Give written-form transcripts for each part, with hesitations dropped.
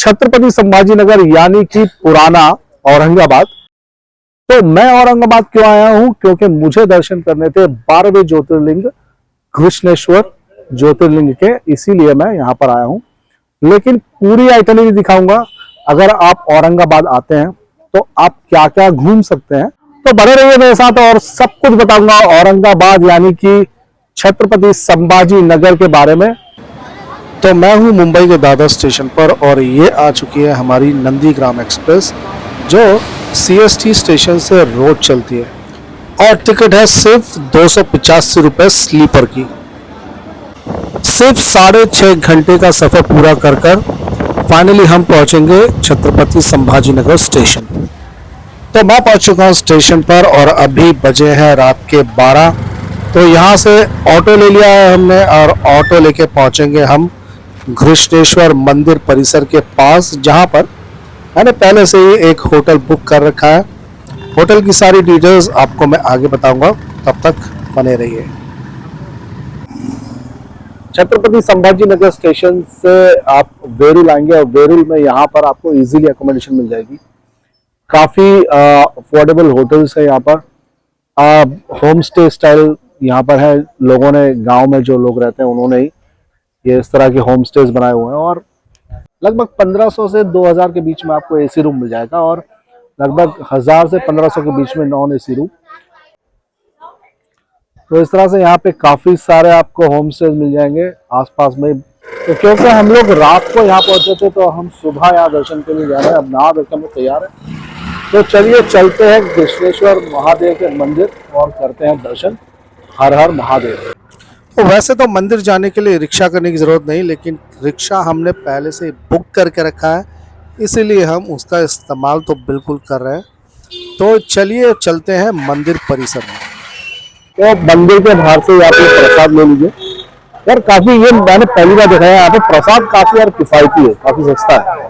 छत्रपति संभाजी नगर यानी कि पुराना औरंगाबाद। तो मैं औरंगाबाद क्यों आया हूं? क्योंकि मुझे दर्शन करने थे 12वें ज्योतिर्लिंग घृष्णेश्वर ज्योतिर्लिंग के, इसीलिए मैं यहां पर आया हूं। लेकिन पूरी आइटनरी दिखाऊंगा। अगर आप औरंगाबाद आते हैं तो आप क्या क्या घूम सकते हैं, तो बने रहिए मेरे साथ और सब कुछ बताऊंगा औरंगाबाद यानी कि छत्रपति संभाजी नगर के बारे में। तो मैं हूं मुंबई के दादर स्टेशन पर और ये आ चुकी है हमारी नंदीग्राम एक्सप्रेस, जो CST स्टेशन से रोज चलती है और टिकट है सिर्फ 285 रुपये स्लीपर की। सिर्फ 6.5 घंटे का सफर पूरा कर फाइनली हम पहुंचेंगे छत्रपति संभाजी नगर स्टेशन। तो मैं पहुंच चुका हूं स्टेशन पर और अभी बजे हैं रात के 12। तो यहां से ऑटो ले लिया है हमने और ऑटो लेके पहुंचेंगे हम घृष्णेश्वर मंदिर परिसर के पास, जहां पर मैंने पहले से ही एक होटल बुक कर रखा है। होटल की सारी डिटेल्स आपको मैं आगे बताऊंगा, तब तक बने रहिए। छत्रपति संभाजी नगर स्टेशन से आप वेरुल आएंगे और वेरुल में यहाँ पर आपको इजीली अकोमोडेशन मिल जाएगी। काफ़ी अफोर्डेबल होटल्स है यहाँ पर। होम स्टे स्टाइल यहाँ पर है। लोगों ने, गांव में जो लोग रहते हैं उन्होंने ही ये इस तरह के होम स्टेज बनाए हुए हैं और लगभग 1500 से 2000 के बीच में आपको AC रूम मिल जाएगा और लगभग 1000 से 1500 के बीच में नॉन AC रूम। तो इस तरह से यहाँ पे काफ़ी सारे आपको होम स्टेज मिल जाएंगे आसपास में। तो क्योंकि हम लोग रात को यहाँ पहुँचे थे तो हम सुबह यहाँ दर्शन के लिए जा रहे हैं। अब नहा धोकर हम लोग तैयार है, तो चलिए चलते हैं घृष्णेश्वर महादेव के मंदिर और करते हैं दर्शन। हर हर महादेव। तो वैसे तो मंदिर जाने के लिए रिक्शा करने की ज़रूरत नहीं, लेकिन रिक्शा हमने पहले से बुक करके रखा है, इसीलिए हम उसका इस्तेमाल तो बिल्कुल कर रहे हैं। तो चलिए चलते हैं मंदिर परिसर में। तो मंदिर के बाहर से आप ये प्रसाद ले लीजिए यार। काफ़ी, ये मैंने पहली बार देखा है यहाँ पे प्रसाद काफ़ी यार किफ़ायती है, काफ़ी सस्ता है।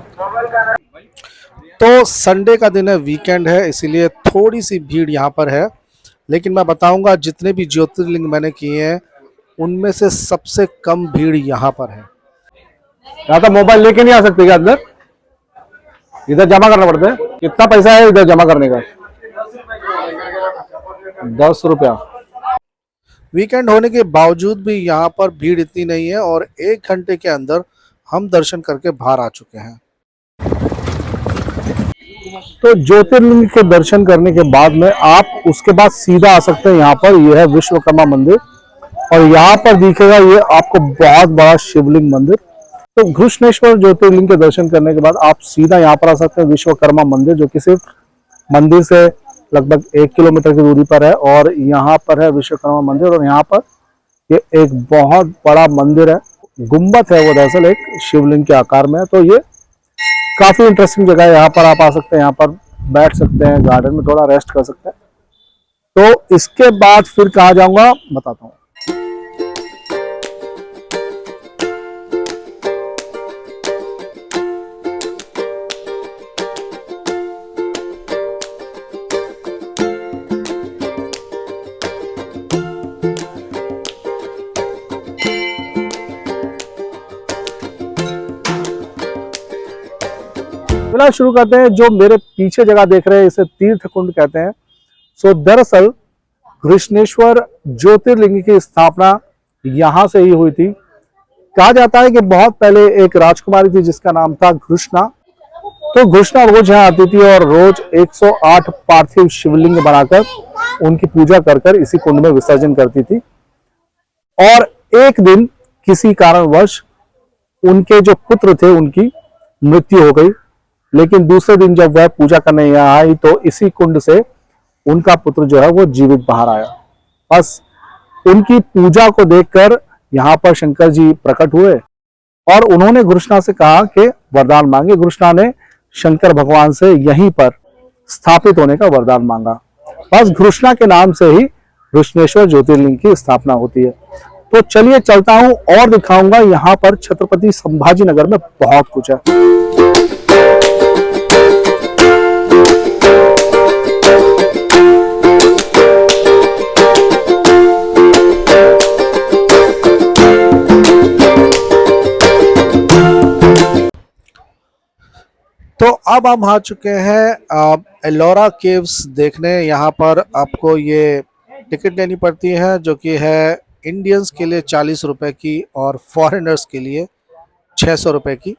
तो संडे का दिन है, वीकेंड है, इसीलिए थोड़ी सी भीड़ यहाँ पर है। लेकिन मैं बताऊंगा जितने भी ज्योतिर्लिंग मैंने किए हैं उनमें से सबसे कम भीड़ यहाँ पर है। यहाँ तो मोबाइल लेके नहीं आ सकते क्या अंदर? इधर जमा करना पड़ता है। कितना पैसा है इधर जमा करने का? 10 रुपया। वीकेंड होने के बावजूद भी यहाँ पर भीड़ इतनी नहीं है और 1 घंटे के अंदर हम दर्शन करके बाहर आ चुके हैं। तो ज्योतिर्लिंग के दर्शन करने के बाद में आप उसके बाद सीधा आ सकते हैं यहाँ पर। यह है विश्वकर्मा मंदिर और यहाँ पर दिखेगा ये आपको बहुत बड़ा शिवलिंग मंदिर। तो घृष्णेश्वर ज्योतिर्लिंग के दर्शन करने के बाद आप सीधा यहाँ पर आ सकते हैं विश्वकर्मा मंदिर, जो कि सिर्फ मंदिर से लगभग 1 किलोमीटर की दूरी पर है। और यहाँ पर है विश्वकर्मा मंदिर और यहाँ पर ये एक बहुत बड़ा मंदिर है। गुम्बद है वो, दरअसल एक शिवलिंग के आकार में है। तो ये काफी इंटरेस्टिंग जगह है। यहाँ पर आप आ सकते हैं, यहाँ पर बैठ सकते हैं, गार्डन में थोड़ा रेस्ट कर सकते हैं। तो इसके बाद फिर कहाँ जाऊंगा बताता हूँ। फिलहाल शुरू करते हैं। जो मेरे पीछे जगह देख रहे हैं इसे तीर्थ कुंड कहते हैं। सो दरअसल घृष्णेश्वर ज्योतिर्लिंग की स्थापना यहां से ही हुई थी। कहा जाता है कि बहुत पहले एक राजकुमारी थी जिसका नाम था घृष्णा। तो घृष्णा रोज यहाँ आती थी और रोज 108 पार्थिव शिवलिंग बनाकर उनकी पूजा कर इसी कुंड में विसर्जन करती थी। और एक दिन किसी कारणवश उनके जो पुत्र थे उनकी मृत्यु हो गई। लेकिन दूसरे दिन जब वह पूजा करने यहाँ आई तो इसी कुंड से उनका पुत्र जो है वो जीवित बाहर आया। बस उनकी पूजा को देखकर यहाँ पर शंकर जी प्रकट हुए और उन्होंने घृष्णा से कहा कि वरदान मांगे। घृष्णा ने शंकर भगवान से यहीं पर स्थापित होने का वरदान मांगा। बस घृष्णा के नाम से ही घृष्णेश्वर ज्योतिर्लिंग की स्थापना होती है। तो चलिए चलता हूं और दिखाऊंगा। यहाँ पर छत्रपति संभाजी नगर में बहुत कुछ है। तो अब हम आ चुके हैं एलोरा केव्स देखने। यहाँ पर आपको ये टिकट लेनी पड़ती है जो कि है इंडियंस के लिए 40 रुपए की और फॉरेनर्स के लिए 600 रुपए की।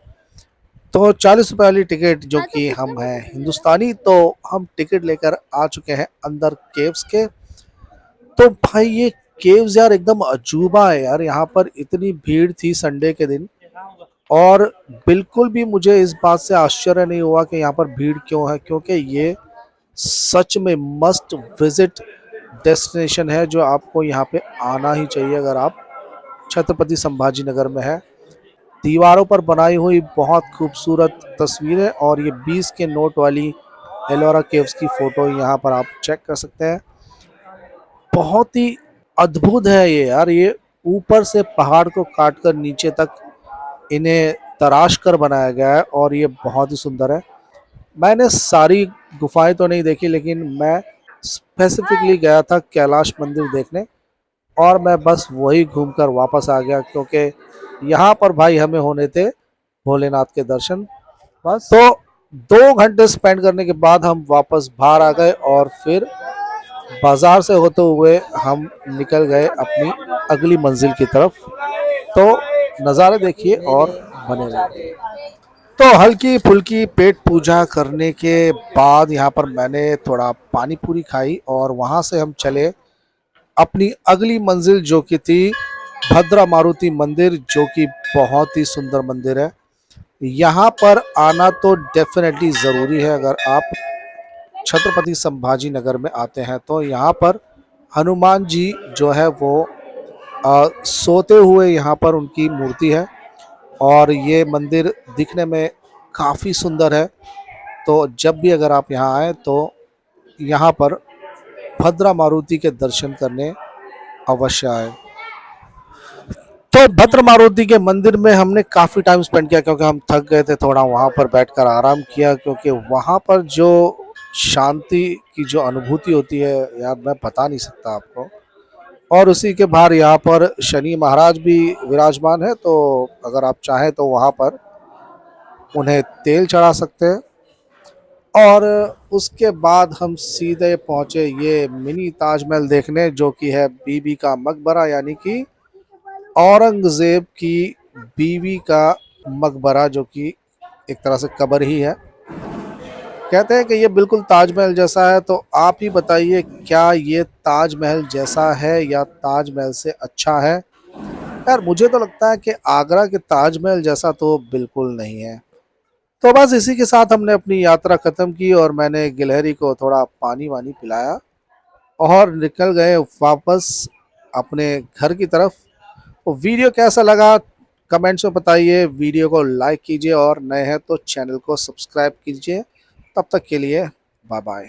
तो 40 रुपए वाली टिकट जो कि हम हैं हिंदुस्तानी, तो हम टिकट लेकर आ चुके हैं अंदर केव्स के। तो भाई ये केव्स यार एकदम अजूबा है यार। यहाँ पर इतनी भीड़ थी संडे के दिन, और बिल्कुल भी मुझे इस बात से आश्चर्य नहीं हुआ कि यहाँ पर भीड़ क्यों है, क्योंकि ये सच में मस्ट विजिट डेस्टिनेशन है जो आपको यहाँ पे आना ही चाहिए अगर आप छत्रपति संभाजी नगर में है। दीवारों पर बनाई हुई बहुत खूबसूरत तस्वीरें, और ये 20 के नोट वाली एलोरा केव्स की फोटो यहाँ पर आप चेक कर सकते हैं। बहुत ही अद्भुत है ये यार। ये ऊपर से पहाड़ को काटकर नीचे तक इन्हें तराश कर बनाया गया है, और ये बहुत ही सुंदर है। मैंने सारी गुफाएं तो नहीं देखी, लेकिन मैं स्पेसिफिकली गया था कैलाश मंदिर देखने, और मैं बस वही घूमकर वापस आ गया, क्योंकि यहाँ पर भाई हमें होने थे भोलेनाथ के दर्शन। बस तो 2 घंटे स्पेंड करने के बाद हम वापस बाहर आ गए, और फिर बाजार से होते हुए हम निकल गए अपनी अगली मंजिल की तरफ। तो नज़ारे देखिए और बने रहिए। तो हल्की फुल्की पेट पूजा करने के बाद यहाँ पर मैंने थोड़ा पानी पूरी खाई, और वहाँ से हम चले अपनी अगली मंजिल जो कि थी भद्रा मारुति मंदिर, जो कि बहुत ही सुंदर मंदिर है। यहाँ पर आना तो डेफिनेटली ज़रूरी है अगर आप छत्रपति संभाजी नगर में आते हैं। तो यहाँ पर हनुमान जी जो है वो सोते हुए यहाँ पर उनकी मूर्ति है, और ये मंदिर दिखने में काफ़ी सुंदर है। तो जब भी अगर आप यहाँ आए तो यहाँ पर भद्रा मारुति के दर्शन करने अवश्य आए। तो भद्र मारुति के मंदिर में हमने काफ़ी टाइम स्पेंड किया, क्योंकि हम थक गए थे थोड़ा। वहाँ पर बैठकर आराम किया, क्योंकि वहाँ पर जो शांति की जो अनुभूति होती है यार, मैं बता नहीं सकता आपको। और उसी के बाहर यहाँ पर शनि महाराज भी विराजमान है, तो अगर आप चाहें तो वहाँ पर उन्हें तेल चढ़ा सकते हैं। और उसके बाद हम सीधे पहुँचे ये मिनी ताजमहल देखने, जो कि है बीबी का मकबरा, यानी कि औरंगजेब की बीवी का मकबरा, जो कि एक तरह से कब्र ही है। कहते हैं कि ये बिल्कुल ताजमहल जैसा है। तो आप ही बताइए, क्या ये ताजमहल जैसा है या ताजमहल से अच्छा है? यार मुझे तो लगता है कि आगरा के ताजमहल जैसा तो बिल्कुल नहीं है। तो बस इसी के साथ हमने अपनी यात्रा ख़त्म की, और मैंने गिलहरी को थोड़ा पानी वानी पिलाया, और निकल गए वापस अपने घर की तरफ। तो वीडियो कैसा लगा कमेंट्स में बताइए, वीडियो को लाइक कीजिए, और नए हैं तो चैनल को सब्सक्राइब कीजिए। तब तक के लिए बाय बाय।